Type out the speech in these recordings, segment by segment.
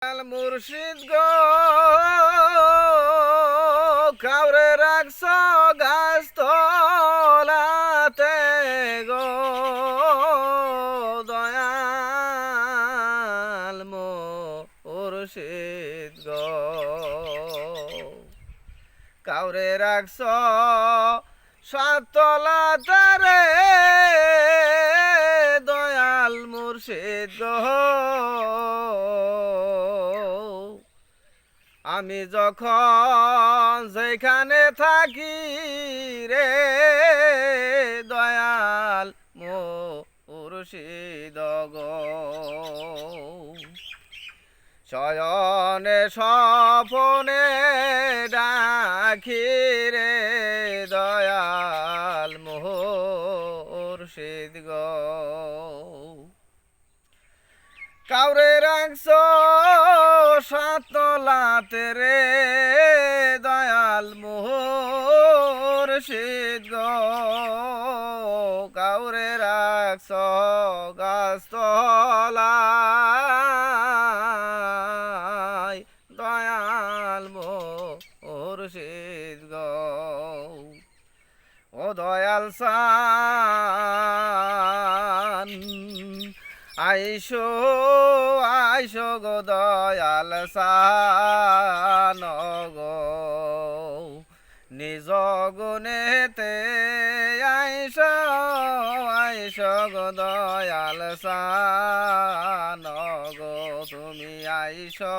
আল মুর্শিদ গো কাউরে রাখছ গাছ তলাতে গো দয়াল মুর্শিদ গো কাউরে রাখছ সাতলাতে রে দয়াল মুর্শিদ গো আমি যখন যেখানে থাকি রে দয়াল মুর্শিদ গো শয়নে স্বপনে ডাকি রে দয়াল মুর্শিদ গো কাউরে রাখছ সাতলাতে রে দয়াল মুর্শিদ গো কাউরে রাখছ গাছতলায় দয়াল মুর্শিদ গো ও দয়াল সান আইসো আইসো গো দয়াল সান গো নিজ গুণেতে আইসো আইসো গো দয়াল সান গো তুমি আইসো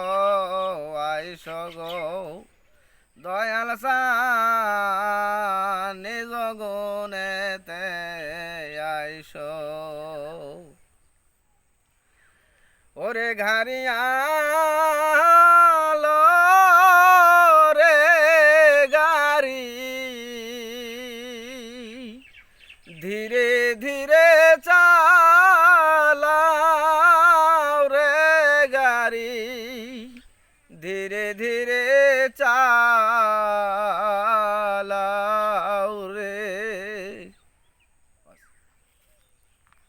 আইসো গো দয়াল সান নিজ গুণেতে আইসো ওরে ঘারিয়া